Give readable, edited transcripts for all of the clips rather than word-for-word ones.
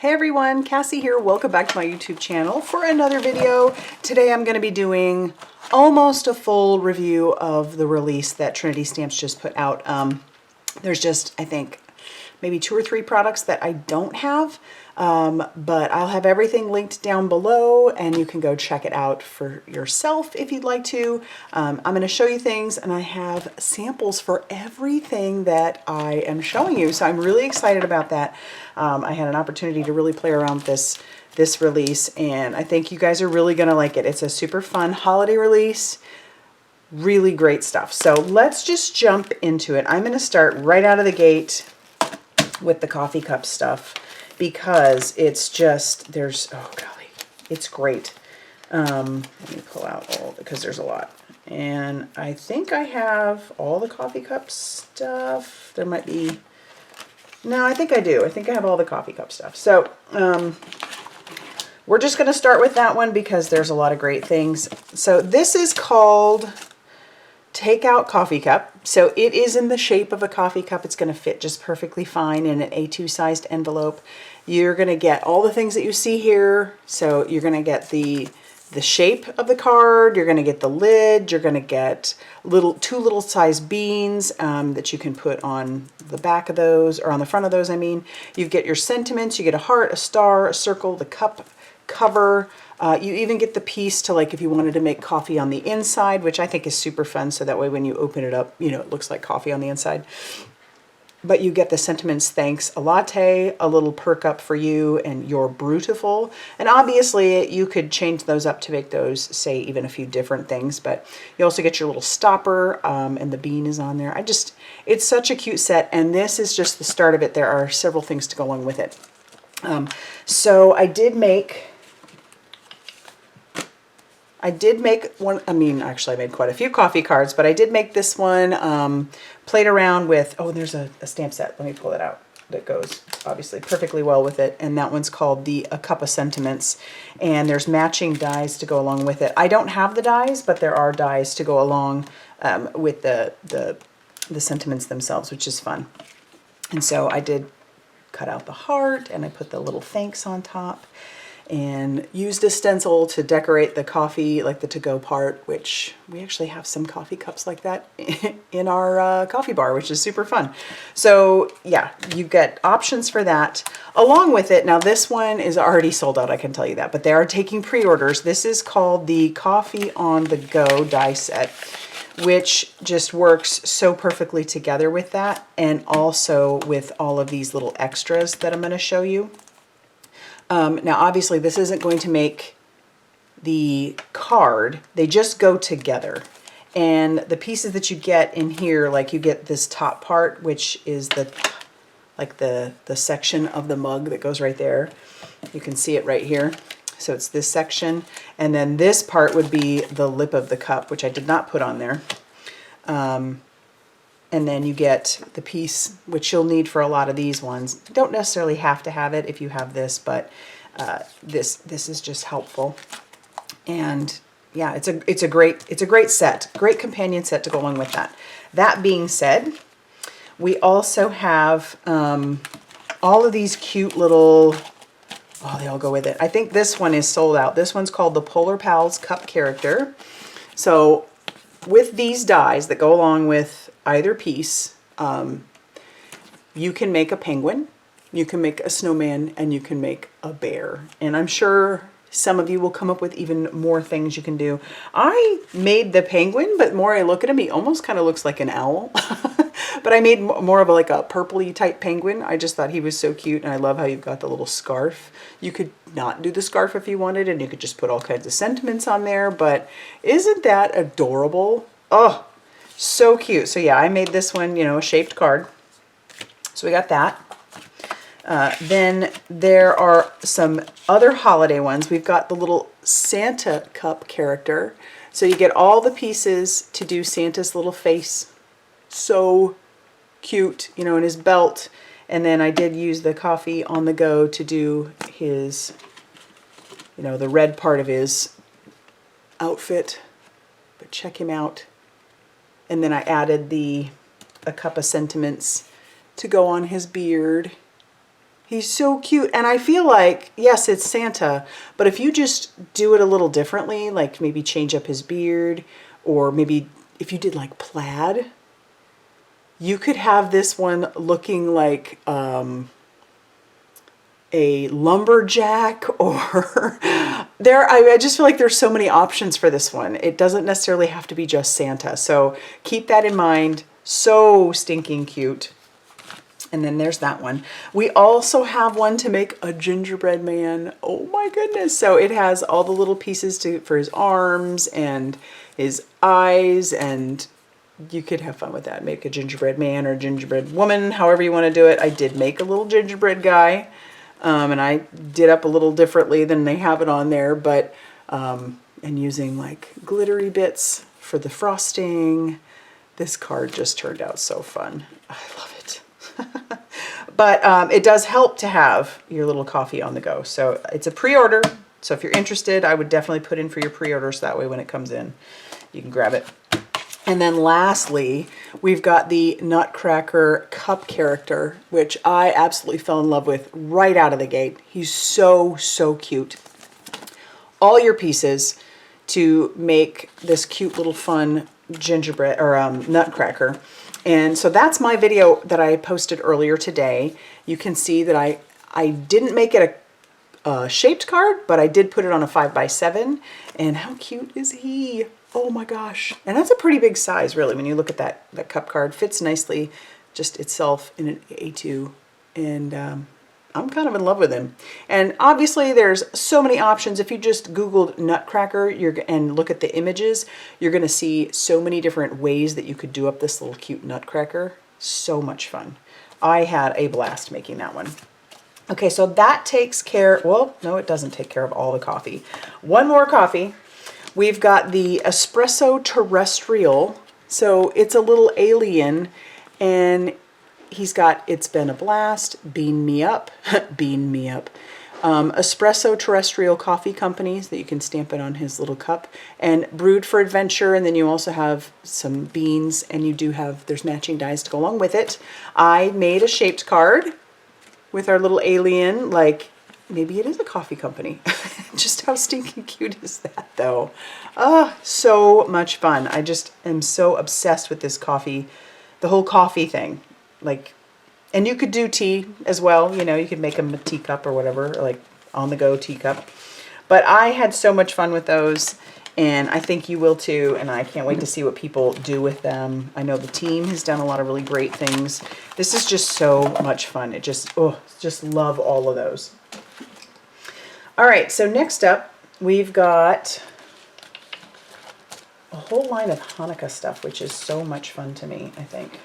Hey everyone, Cassie here. Welcome back to my YouTube channel for another video. Today I'm going to be doing almost a full review of the release that Trinity Stamps just put out. There's just, I think, maybe 2 or 3 products that I don't have, but I'll have everything linked down below and you can go check it out for yourself if you'd like to. I'm going to show you things and I have samples for everything that I am showing you, so I'm really excited about that. I had an opportunity to really play around with this release and I think you guys are really going to like it. It's a super fun holiday release. Really great stuff. So let's just jump into it. I'm going to start right out of the gate with the coffee cup stuff because it's just, oh golly, it's great. Let me pull out all, because there's a lot. And I think I have all the coffee cup stuff. There might be, no, I think I do. I think I have all the coffee cup stuff. So we're just going to start with that one because there's a lot of great things. So this is called Takeout Coffee Cup. So it is in the shape of a coffee cup. It's going to fit just perfectly fine in an A2 sized envelope. You're going to get all the things that you see here. So you're going to get the shape of the card, you're going to get the lid, you're going to get two little sized beans that you can put on the back of those, or on the front of those, I mean. You get your sentiments, you get a heart, a star, a circle, the cup cover. You even get the piece to, like, if you wanted to make coffee on the inside, which I think is super fun, so that way when you open it up, you know, it looks like coffee on the inside. But you get the sentiments, thanks, a latte, a little perk up for you and your Brutiful. And obviously you could change those up to make those say even a few different things, but you also get your little stopper and the bean is on there. It's such a cute set, and this is just the start of it. There are several things to go along with it. So I did make one, I mean, actually I made quite a few coffee cards, but I did make this one, played around with, oh, there's a stamp set. Let me pull it out. That goes obviously perfectly well with it. And that one's called the Cuppa Sentiments. And there's matching dies to go along with it. I don't have the dies, but there are dies to go along with the sentiments themselves, which is fun. And so I did cut out the heart and I put the little thanks on top and used a stencil to decorate the coffee, like the to-go part, which we actually have some coffee cups like that in our coffee bar, which is super fun. So yeah, you get options for that. Along with it, now this one is already sold out, I can tell you that, but they are taking pre-orders. This is called the Coffee on the Go die set, which just works so perfectly together with that, and also with all of these little extras that I'm going to show you. Now, obviously, this isn't going to make the card. They just go together. And the pieces that you get in here, like you get this top part, which is the section of the mug that goes right there. You can see it right here. So it's this section. And then this part would be the lip of the cup, which I did not put on there. And then you get the piece, which you'll need for a lot of these ones. You don't necessarily have to have it if you have this, but this is just helpful. And yeah, it's a great set, great companion set to go along with that. That being said, we also have all of these cute little, oh, they all go with it. I think this one is sold out. This one's called the Polar Pals Cup Character. So with these dies that go along with either piece, you can make a penguin, you can make a snowman, and you can make a bear. And I'm sure some of you will come up with even more things you can do. I made the penguin, but more I look at him, he almost kind of looks like an owl. But I made more of like a purpley type penguin. I just thought he was so cute, and I love how you've got the little scarf. You could not do the scarf if you wanted, and you could just put all kinds of sentiments on there, but isn't that adorable? Oh, so cute. So yeah, I made this one, you know, a shaped card. So we got that. Then there are some other holiday ones. We've got the little Santa cup character. So you get all the pieces to do Santa's little face. So cute, you know, in his belt. And then I did use the Coffee on the Go to do his, you know, the red part of his outfit. But check him out. And then I added a Cuppa Sentiments to go on his beard. He's so cute. And I feel like, yes, it's Santa, but if you just do it a little differently, like maybe change up his beard, or maybe if you did like plaid, you could have this one looking like a lumberjack, or I just feel like there's so many options for this one. It doesn't necessarily have to be just Santa. So keep that in mind. So stinking cute. And then there's that one. We also have one to make a gingerbread man. Oh my goodness. So it has all the little pieces for his arms and his eyes, and you could have fun with that. Make a gingerbread man or gingerbread woman, however you want to do it. I did make a little gingerbread guy, and I did up a little differently than they have it on there, but and using like glittery bits for the frosting. This card just turned out so fun. I love it. But it does help to have your little coffee on the go. So it's a pre-order. So if you're interested, I would definitely put in for your pre-order, so that way when it comes in, you can grab it. And then lastly, we've got the Nutcracker cup character, which I absolutely fell in love with right out of the gate. He's so, so cute. All your pieces to make this cute little fun gingerbread or Nutcracker. And so that's my video that I posted earlier today. You can see that I didn't make it a shaped card, but I did put it on a 5x7. And how cute is he? Oh my gosh. And that's a pretty big size, really, when you look at that cup card. Fits nicely just itself in an A2. And I'm kind of in love with him. And obviously there's so many options. If you just Googled Nutcracker and look at the images, you're going to see so many different ways that you could do up this little cute Nutcracker. So much fun. I had a blast making that one. Okay, so that takes care, well, no, it doesn't take care of all the coffee. One more coffee. We've got the Espresso-Terristrial. So it's a little alien, and he's got It's Been a Blast, Bean Me Up, Bean Me Up. Espresso-Terristrial coffee companies that you can stamp it on his little cup. And Brewed for Adventure, and then you also have some beans, and you do have, there's matching dies to go along with it. I made a shaped card with our little alien, like maybe it is a coffee company. Just how stinking cute is that though? Ah, so much fun. I just am so obsessed with this coffee, the whole coffee thing. Like, and you could do tea as well. You know, you could make them a teacup or whatever, or like on the go teacup. But I had so much fun with those, and I think you will too. And I can't wait to see what people do with them. I know the team has done a lot of really great things. This is just so much fun. It just, oh, just love all of those. All right, so next up, we've got a whole line of Hanukkah stuff, which is so much fun to me, I think.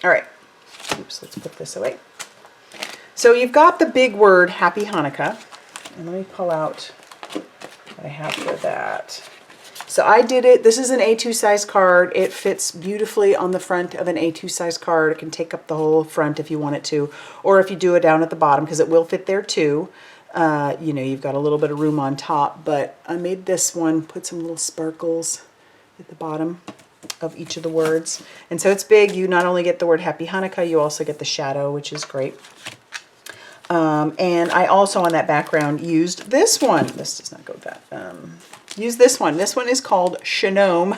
All right. Oops, let's put this away. So you've got the big word, Happy Hanukkah. And let me pull out what I have for that. So I did it. This is an A2 size card. It fits beautifully on the front of an A2 size card. It can take up the whole front if you want it to, or if you do it down at the bottom, because it will fit there too. You know, you've got a little bit of room on top, but I made this one, put some little sparkles at the bottom of each of the words. And so it's big. You not only get the word Happy Hanukkah, you also get the shadow, which is great. And I also on that background used this one. This does not go with that. Use this one. This one is called Shanome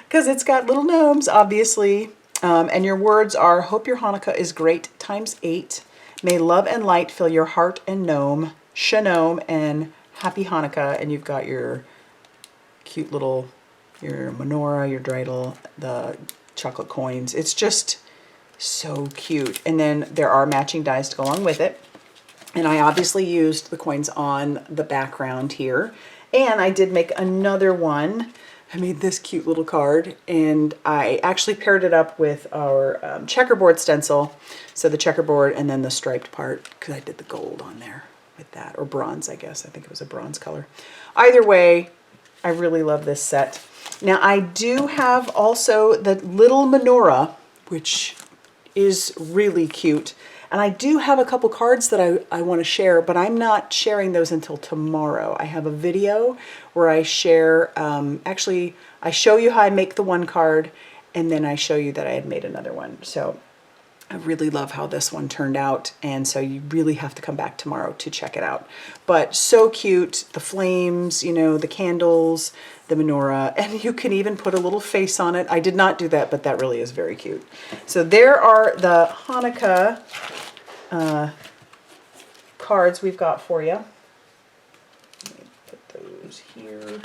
because it's got little gnomes, obviously. And your words are, hope your Hanukkah is great ×8. May love and light fill your heart and gnome. Shanome and Happy Hanukkah. And you've got your cute little, your menorah, your dreidel, the chocolate coins. It's just so cute. And then there are matching dies to go along with it. And I obviously used the coins on the background here. And I did make another one. I made this cute little card, and I actually paired it up with our checkerboard stencil. So the checkerboard and then the striped part, because I did the gold on there with that, or bronze, I guess. I think it was a bronze color. Either way, I really love this set. Now I do have also the little menorah, which is really cute. And I do have a couple cards that I want to share, but I'm not sharing those until tomorrow. I have a video where I share, actually, I show you how I make the one card, and then I show you that I had made another one. So I really love how this one turned out, and so you really have to come back tomorrow to check it out. But so cute, the flames, you know, the candles, the menorah, and you can even put a little face on it. I did not do that, but that really is very cute. So there are the Hanukkah cards we've got for you. Let me put those here.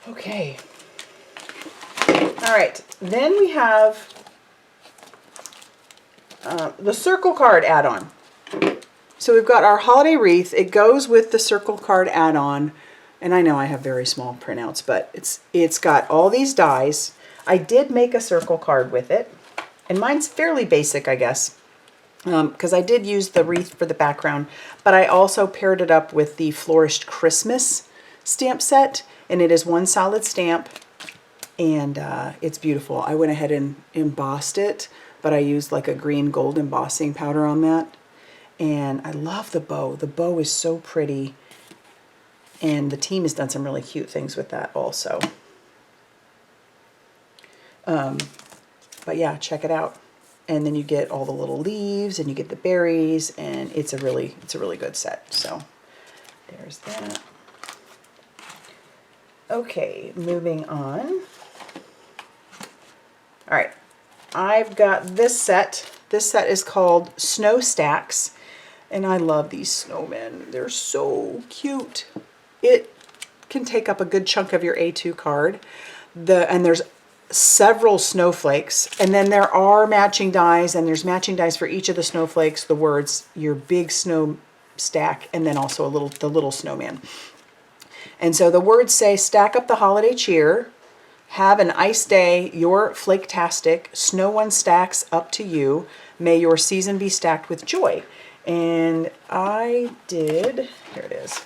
Okay. All right, then we have the circle card add-on. So we've got our holiday wreath. It goes with the circle card add-on. And I know I have very small printouts, but it's got all these dies. I did make a circle card with it. And mine's fairly basic, I guess, because I did use the wreath for the background. But I also paired it up with the Flourished Christmas stamp set. And it is one solid stamp. And it's beautiful. I went ahead and embossed it, but I used like a green gold embossing powder on that. And I love the bow. The bow is so pretty. And the team has done some really cute things with that also. But yeah, check it out. And then you get all the little leaves and you get the berries, and it's a really good set. So there's that. Okay, moving on. All right, I've got this set. This set is called Snow Stacks, and I love these snowmen. They're so cute. It can take up a good chunk of your A2 card. And there's several snowflakes, and then there are matching dies, and there's matching dies for each of the snowflakes, the words, your big snow stack, and then also the little snowman. And so the words say, stack up the holiday cheer, have an ice day, you're flake-tastic, snow one stacks up to you, may your season be stacked with joy. And I did, here it is.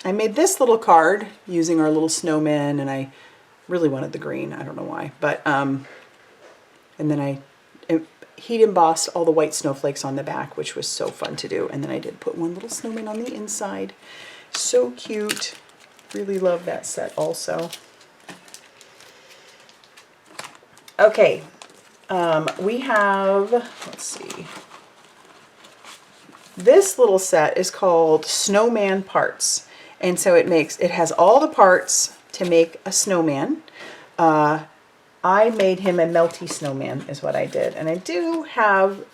I made this little card using our little snowman, and I really wanted the green, I don't know why, but, and then I heat embossed all the white snowflakes on the back, which was so fun to do. And then I did put one little snowman on the inside. So cute. Really love that set also. Okay, we have, let's see, this little set is called Snowman Parts. And so it has all the parts to make a snowman. I made him a melty snowman is what I did. And I do have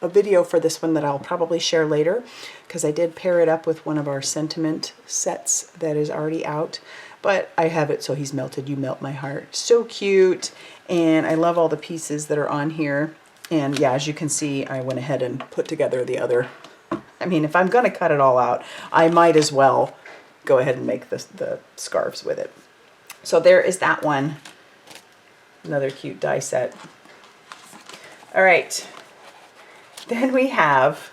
a video for this one that I'll probably share later, because I did pair it up with one of our sentiment sets that is already out. But I have it so he's melted. You melt my heart. So cute. And I love all the pieces that are on here. And yeah, as you can see, I went ahead and put together the other. I mean, if I'm going to cut it all out, I might as well go ahead and make the scarves with it. So there is that one. Another cute die set. All right. Then we have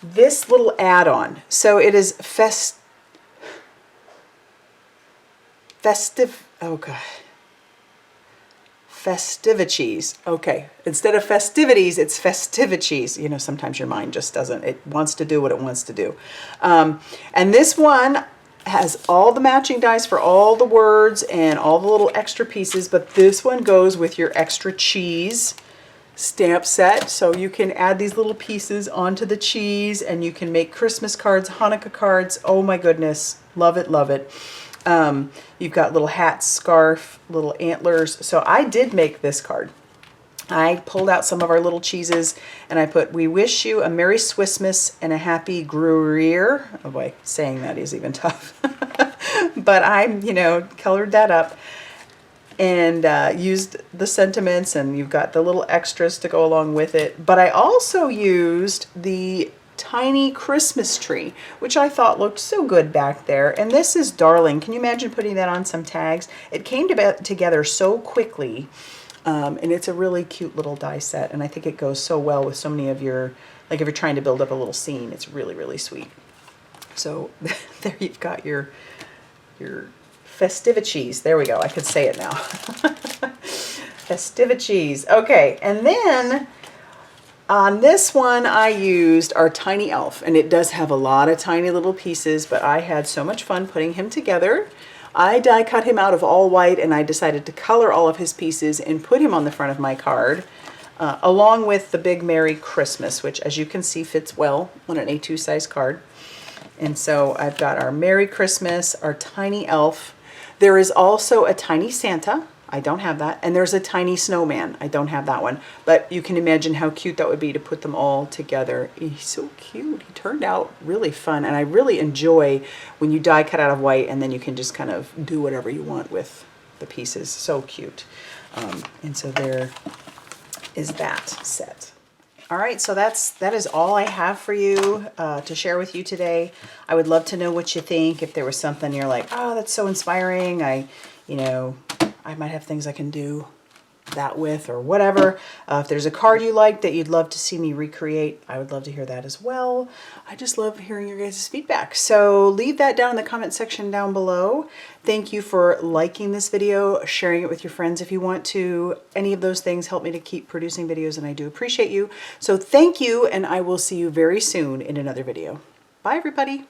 this little add-on. So it is Festivi-cheese. Okay, instead of festivities, it's Festivi-cheese. You know, sometimes your mind just doesn't. It wants to do what it wants to do. And this one has all the matching dies for all the words and all the little extra pieces, but this one goes with your extra cheese stamp set. So you can add these little pieces onto the cheese, and you can make Christmas cards, Hanukkah cards. Oh my goodness, love it, love it. You've got little hats, scarf, little antlers. So I did make this card. I pulled out some of our little cheeses, and I put, we wish you a Merry Swissmas and a Happy Gruyere. Oh boy, saying that is even tough. But I, you know, colored that up and used the sentiments, and you've got the little extras to go along with it. But I also used the tiny Christmas tree, which I thought looked so good back there. And this is darling. Can you imagine putting that on some tags? It came together so quickly. And it's a really cute little die set, and I think it goes so well with so many of your, like if you're trying to build up a little scene, it's really, really sweet. So there you've got your Festivi-cheese. There we go. I could say it now. Festivi-cheese. Okay, and then on this one I used our tiny elf, and it does have a lot of tiny little pieces, but I had so much fun putting him together. I die cut him out of all white, and I decided to color all of his pieces and put him on the front of my card, along with the big Merry Christmas, which as you can see fits well on an A2 size card. And so I've got our Merry Christmas, our tiny elf. There is also a tiny Santa. I don't have that. And there's a tiny snowman. I don't have that one. But you can imagine how cute that would be to put them all together. He's so cute. He turned out really fun. And I really enjoy when you die cut out of white and then you can just kind of do whatever you want with the pieces. So cute. And so there is that set. All right, so that is all I have for you to share with you today. I would love to know what you think. If there was something you're like, oh, that's so inspiring. I might have things I can do that with or whatever. If there's a card you like that you'd love to see me recreate, I would love to hear that as well. I just love hearing your guys' feedback. So leave that down in the comment section down below. Thank you for liking this video, sharing it with your friends if you want to. Any of those things help me to keep producing videos, and I do appreciate you. So thank you, and I will see you very soon in another video. Bye, everybody.